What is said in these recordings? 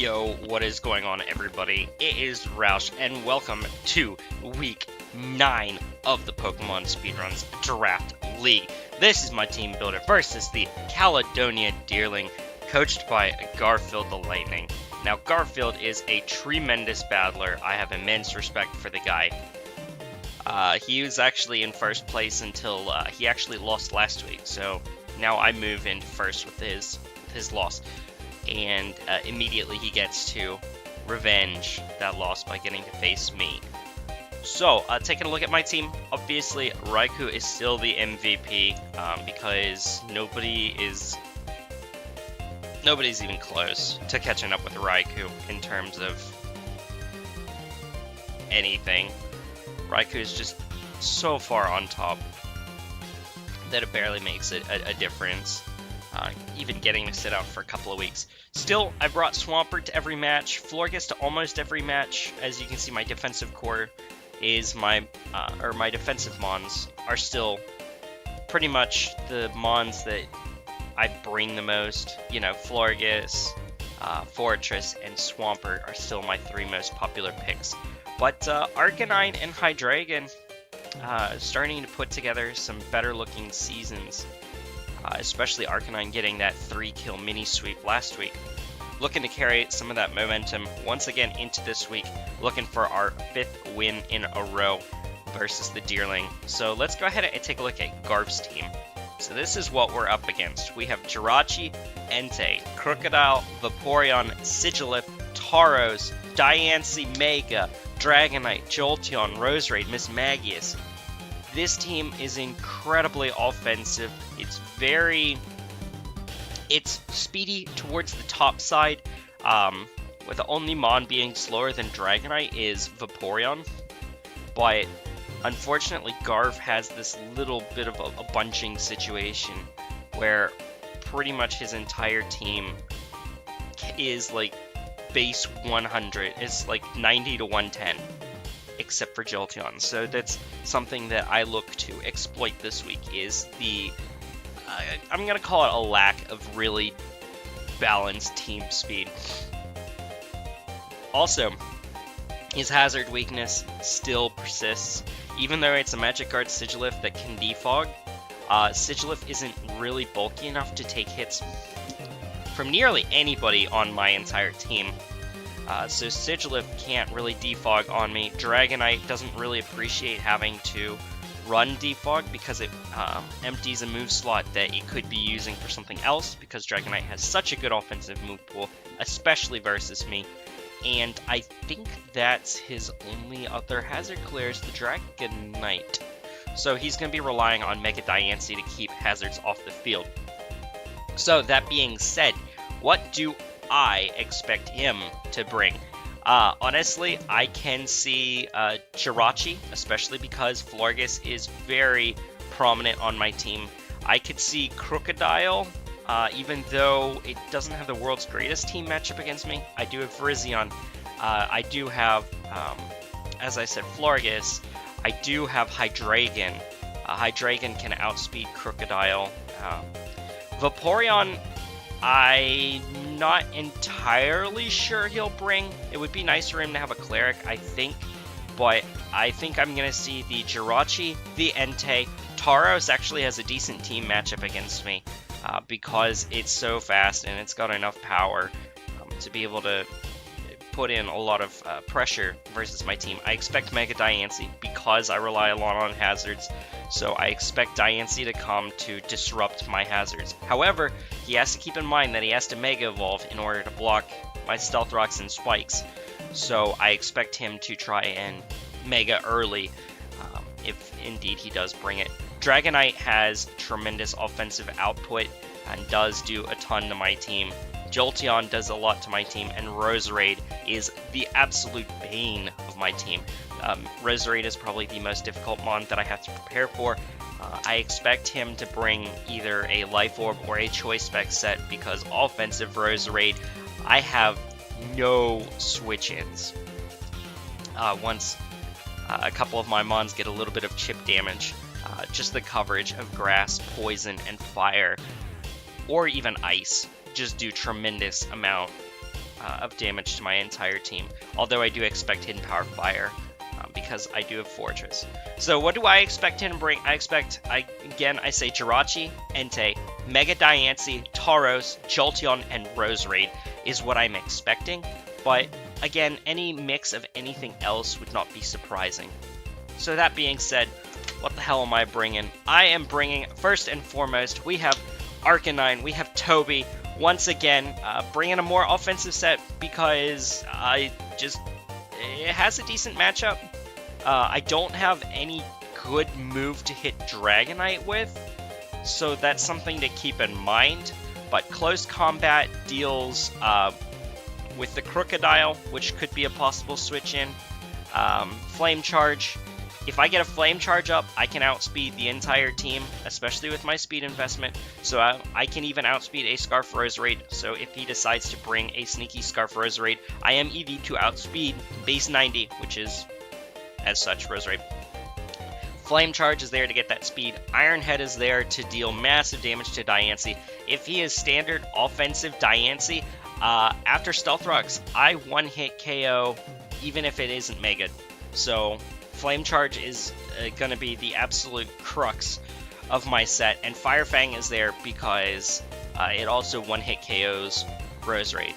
Yo, what is going on, everybody? It is Roush, and welcome to week 9 of the Pokemon Speedruns Draft League. This is my team builder versus the Caledonia Deerling, coached by GarfieldTheLightning. Now, Garfield is a tremendous battler. I have immense respect for the guy. He was actually in first place until he actually lost last week, so now I move in first with his loss. And immediately he gets to revenge that loss by getting to face me. So, taking a look at my team, obviously Raikou is still the MVP because nobody's even close to catching up with Raikou in terms of anything. Raikou is just so far on top that it barely makes it a difference. Even getting to sit out for a couple of weeks. Still, I brought Swampert to every match, Florges to almost every match. As you can see, my defensive core is my defensive mons are still pretty much the mons that I bring the most. You know, Florges, Fortress, and Swampert are still my 3 most popular picks. But Arcanine and Hydreigon starting to put together some better looking seasons. Especially Arcanine getting that 3-kill mini sweep last week. Looking to carry some of that momentum once again into this week, looking for our 5th win in a row versus the Deerling. So let's go ahead and take a look at Garf's team. So this is what we're up against. We have Jirachi, Entei, Crocodile, Vaporeon, Sigilyph, Tauros, Diancie, Mega, Dragonite, Jolteon, Roserade, Mismagius. This team is incredibly offensive. It's speedy towards the top side, with the only mon being slower than Dragonite is Vaporeon. But unfortunately, Garf has this little bit of a bunching situation where pretty much his entire team is like base 100. It's like 90 to 110. Except for Jolteon. So that's something that I look to exploit this week, is the I'm gonna call it a lack of really balanced team speed. Also, his hazard weakness still persists. Even though it's a Magikarp Sigilyph that can defog, Sigilyph isn't really bulky enough to take hits from nearly anybody on my entire team. So Sigilyph can't really defog on me. Dragonite doesn't really appreciate having to run defog because it empties a move slot that it could be using for something else, because Dragonite has such a good offensive move pool, especially versus me. And I think that's his only other hazard clear is the Dragonite. So he's going to be relying on Mega Diancie to keep hazards off the field. So that being said, what do I expect him to bring? Honestly, I can see Jirachi, especially because Florges is very prominent on my team. I could see Crocodile, even though it doesn't have the world's greatest team matchup against me. I do have Virizion. I do have, as I said, Florges. I do have Hydreigon. Hydreigon can outspeed Crocodile. Vaporeon, I'm not entirely sure he'll bring. It would be nice for him to have a Cleric, I think. But I think I'm going to see the Jirachi, the Entei. Tauros actually has a decent team matchup against me because it's so fast and it's got enough power to be able to put in a lot of pressure versus my team. I expect Mega Diancie because I rely a lot on hazards. So I expect Diancie to come to disrupt my hazards. However, he has to keep in mind that he has to Mega Evolve in order to block my Stealth Rocks and Spikes. So I expect him to try and Mega early, if indeed he does bring it. Dragonite has tremendous offensive output and does do a ton to my team. Jolteon does a lot to my team, and Roserade is the absolute bane of my team. Roserade is probably the most difficult mon that I have to prepare for. I expect him to bring either a Life Orb or a Choice Spec set, because offensive Roserade, I have no switch-ins. Once a couple of my mons get a little bit of chip damage, just the coverage of Grass, Poison, and Fire, or even Ice, just do tremendous amount of damage to my entire team. Although I do expect Hidden Power Fire because I do have Fortress. So what do I expect him to bring? I say Jirachi, Entei, Mega Diancie, Tauros, Jolteon, and Roserade is what I'm expecting. But again, any mix of anything else would not be surprising. So that being said, what the hell am I bringing? I am bringing, first and foremost, we have Arcanine, we have Toby. Once again, bringing a more offensive set because it has a decent matchup. I don't have any good move to hit Dragonite with, so that's something to keep in mind. But close combat deals with the Crocodile, which could be a possible switch in. Flame Charge. If I get a Flame Charge up, I can outspeed the entire team, especially with my speed investment. So I can even outspeed a Scarf Roserade. So if he decides to bring a sneaky Scarf Roserade, I am EV to outspeed base 90, which is, as such, Roserade. Flame Charge is there to get that speed. Iron Head is there to deal massive damage to Diancie. If he is standard offensive Diancie, after Stealth Rocks, I one-hit KO even if it isn't Mega. So Flame Charge is going to be the absolute crux of my set, and Fire Fang is there because it also one-hit KOs Roserade.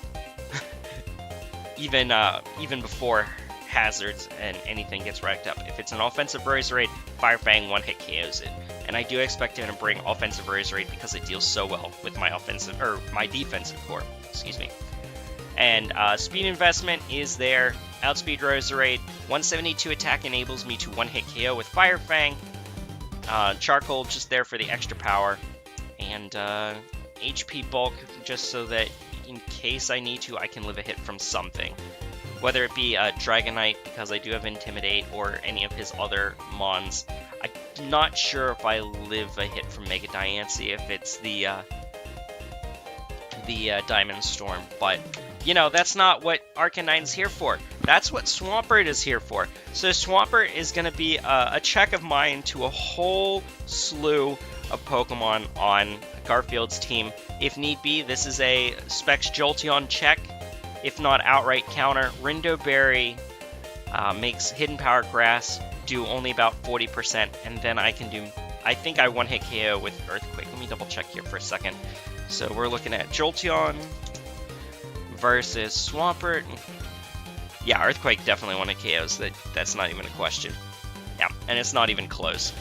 even before hazards and anything gets racked up. If it's an offensive Roserade, Fire Fang one-hit KOs it. And I do expect him to bring offensive Roserade because it deals so well with my defensive core. Excuse me. And speed investment is there. Outspeed Roserade. 172 attack enables me to one-hit KO with Fire Fang. Charcoal just there for the extra power. And HP bulk just so that in case I need to, I can live a hit from something. Whether it be Dragonite, because I do have Intimidate, or any of his other mons. I'm not sure if I live a hit from Mega Diancie if it's the Diamond Storm, but you know, that's not what Arcanine's here for. That's what Swampert is here for. So Swampert is going to be a check of mine to a whole slew of Pokemon on Garfield's team. If need be, this is a Specs Jolteon check. If not outright counter, Rindo Berry makes Hidden Power Grass do only about 40%, and then I can do, I think I one-hit KO with Earthquake. Let me double check here for a second. So we're looking at Jolteon versus Swampert. Yeah, Earthquake definitely one-hit KOs. That's not even a question. Yeah, and it's not even close.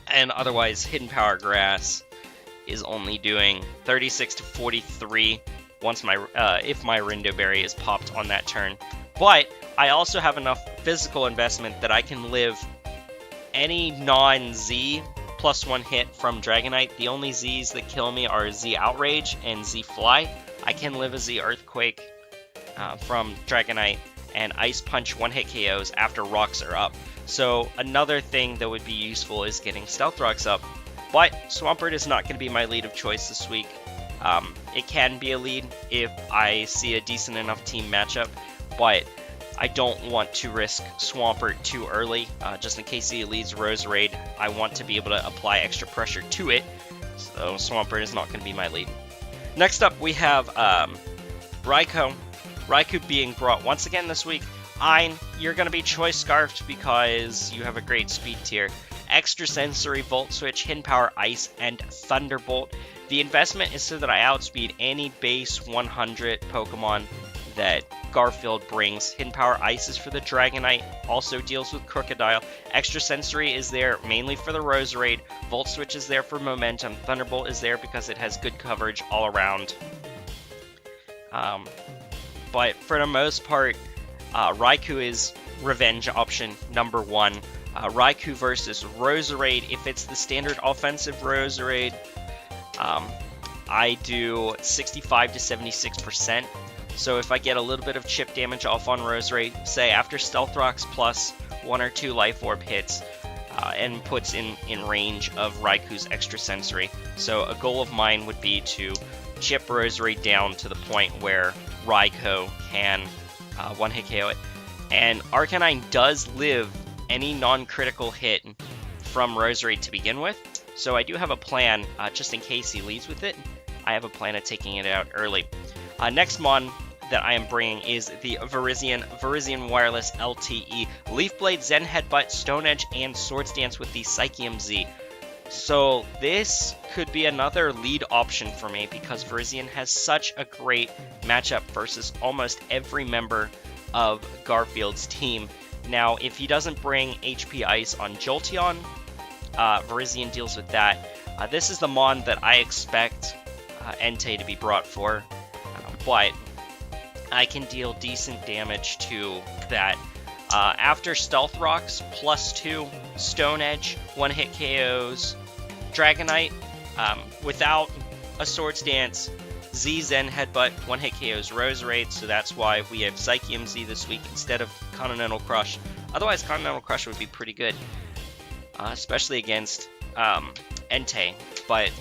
And otherwise, Hidden Power Grass is only doing 36 to 43 once if my Rindo Berry is popped on that turn. But I also have enough physical investment that I can live any non-Z +1 hit from Dragonite. The only Zs that kill me are Z Outrage and Z Fly. I can live a Z Earthquake from Dragonite and Ice Punch one-hit KOs after rocks are up. So another thing that would be useful is getting Stealth Rocks up. But Swampert is not going to be my lead of choice this week. It can be a lead if I see a decent enough team matchup, but I don't want to risk Swampert too early, just in case he leads Roserade. I want to be able to apply extra pressure to it, so Swampert is not going to be my lead. Next up, we have Raikou. Raikou being brought once again this week. Ein, you're going to be Choice Scarfed because you have a great speed tier. Extra Sensory, Volt Switch, Hidden Power, Ice, and Thunderbolt. The investment is so that I outspeed any base 100 Pokemon that Garfield brings. Hidden Power Ice is for the Dragonite, also deals with Crocodile. Extra Sensory is there mainly for the Roserade. Volt Switch is there for Momentum. Thunderbolt is there because it has good coverage all around. But for the most part, Raikou is revenge option number 1. Raikou versus Roserade. If it's the standard offensive Roserade, I do 65 to 76%. So if I get a little bit of chip damage off on Roserade, say after Stealth Rocks plus 1 or 2 Life Orb hits, and puts in range of Raikou's Extra Sensory. So a goal of mine would be to chip Roserade down to the point where Raikou can one-hit KO it. And Arcanine does live any non-critical hit from Roserade to begin with, so I do have a plan, just in case he leads with it. I have a plan of taking it out early. Next mon, that I am bringing is the Virizion Wireless LTE Leaf Blade, Zen Headbutt, Stone Edge, and Swords Dance with the Psychium Z. So this could be another lead option for me because Virizion has such a great matchup versus almost every member of Garfield's team. Now, if he doesn't bring HP Ice on Jolteon, Virizion deals with that. This is the Mon that I expect Entei to be brought for, but I can deal decent damage to that. After Stealth Rocks, +2, Stone Edge, one-hit KOs, Dragonite, without a Swords Dance, Z Zen Headbutt, one-hit KOs, Roserade, so that's why we have Psychium Z this week instead of Continental Crush. Otherwise, Continental Crush would be pretty good, especially against Entei, but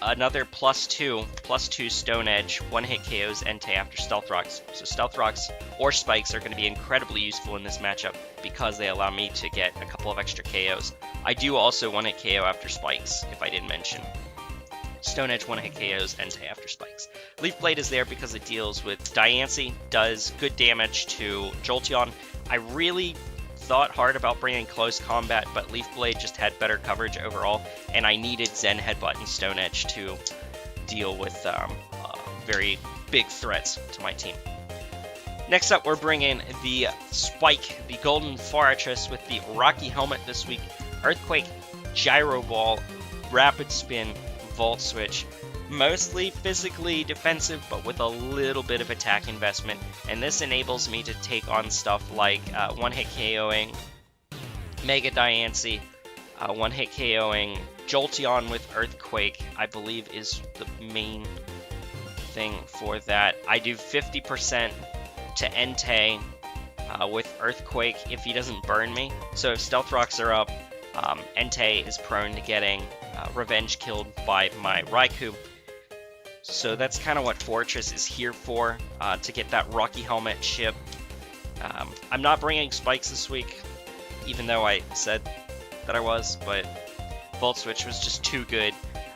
another +2 Stone Edge, one-hit KOs Entei after Stealth Rocks. So Stealth Rocks or Spikes are going to be incredibly useful in this matchup because they allow me to get a couple of extra KOs. I do also one-hit KO after Spikes, if I didn't mention. Stone Edge, one-hit KOs Entei after Spikes. Leaf Blade is there because it deals with Diancie, does good damage to Jolteon. I really thought hard about bringing Close Combat, but Leaf Blade just had better coverage overall, and I needed Zen Headbutt and Stone Edge to deal with very big threats to my team. Next up, we're bringing the Spike, the Golden Fortress with the Rocky Helmet this week, Earthquake, Gyro Ball, Rapid Spin, Volt Switch. Mostly physically defensive, but with a little bit of attack investment, and this enables me to take on stuff like one-hit KOing Mega Diancie, one-hit KOing Jolteon with Earthquake, I believe is the main thing for that. I do 50% to Entei with Earthquake if he doesn't burn me, so if Stealth Rocks are up, Entei is prone to getting revenge killed by my Raikou. So that's kind of what Fortress is here for, to get that Rocky Helmet chip. I'm not bringing Spikes this week, even though I said that I was, but Volt Switch was just too good,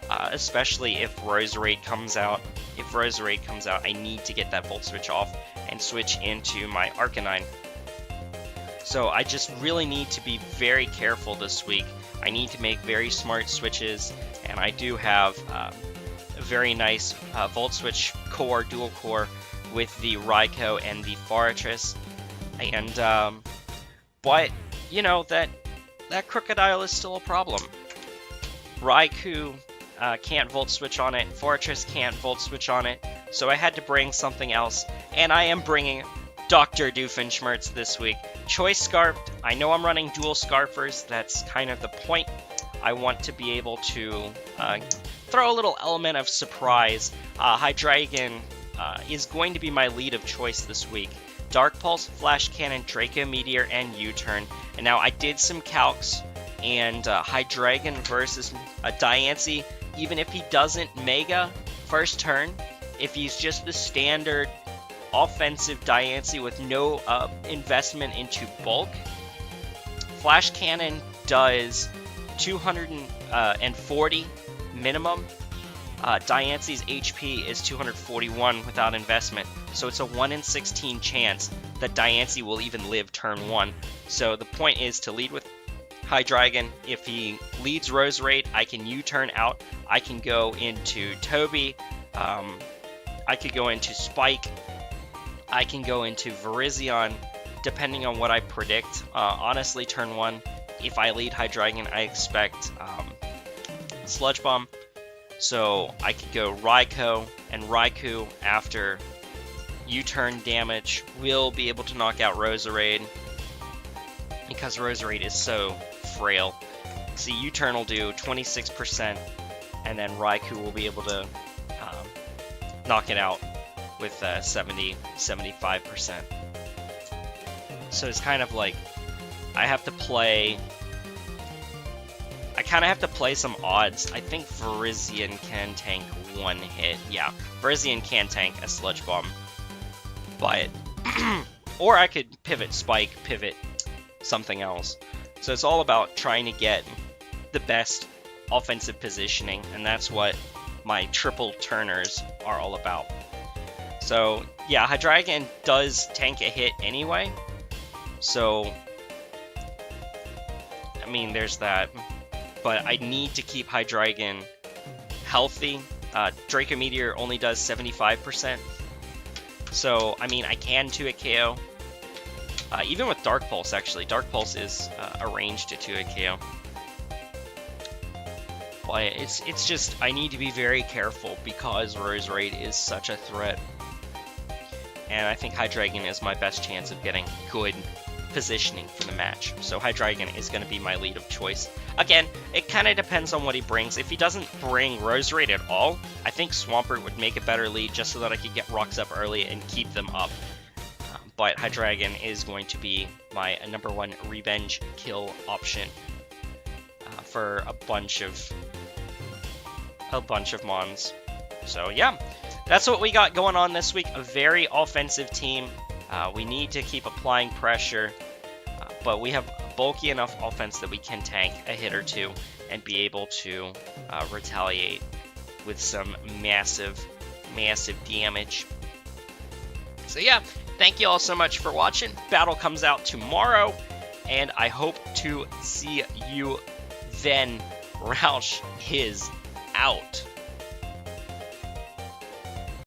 especially if Roserade comes out. If Roserade comes out, I need to get that Volt Switch off and switch into my Arcanine. So I just really need to be very careful this week. I need to make very smart switches, and I do have a very nice Volt Switch core, dual core, with the Raikou and the Fortress. And, but, you know, that Crocodile is still a problem. Raikou can't Volt Switch on it, Fortress can't Volt Switch on it, so I had to bring something else, and I am bringing Dr. Doofenshmirtz this week. Choice Scarfed. I know I'm running dual Scarfers, that's kind of the point. I want to be able to throw a little element of surprise. Hydreigon is going to be my lead of choice this week. Dark Pulse, Flash Cannon, Draco Meteor, and U-Turn. And now I did some calcs, and Hydreigon versus Diancie, even if he doesn't Mega first turn, if he's just the standard offensive Diancie with no investment into bulk, Flash Cannon does 240 minimum. Diancie's HP is 241 without investment, so it's a 1 in 16 chance that Diancie will even live turn 1. So the point is to lead with Hydreigon. If he leads Roserade, I can U-turn out. I can go into Toby. I could go into Spike. I can go into Virizion, depending on what I predict. Honestly, turn 1, if I lead Hydreigon, I expect Sludge Bomb. So I could go Raikou, and Raikou, after U-turn damage, will be able to knock out Roserade, because Roserade is so frail. See, U-turn will do 26%, and then Raikou will be able to knock it out with 70-75%. So it's kind of like I kind of have to play some odds. I think Virizion can tank one hit. Yeah, Virizion can tank a Sludge Bomb, but or I could pivot Spike, pivot something else. So it's all about trying to get the best offensive positioning, and that's what my triple turners are all about. So yeah, Hydreigon does tank a hit anyway. So I mean, there's that. But I need to keep Hydreigon healthy. Draco Meteor only does 75%. So, I mean, I can 2-hit KO. Even with Dark Pulse, actually. Dark Pulse is a range to 2-hit KO. But it's just, I need to be very careful because Roserade is such a threat. And I think Hydreigon is my best chance of getting good positioning for the match. So Hydreigon is going to be my lead of choice. Again, it kind of depends on what he brings. If he doesn't bring Roserade at all, I think Swampert would make a better lead just so that I could get rocks up early and keep them up. But Hydreigon is going to be my number one revenge kill option for a bunch of mons. So yeah, that's what we got going on this week. A very offensive team. We need to keep applying pressure, but we have bulky enough offense that we can tank a hit or two and be able to retaliate with some massive damage. So yeah, thank you all so much for watching. Battle comes out tomorrow, and I hope to see you then. Roush is out.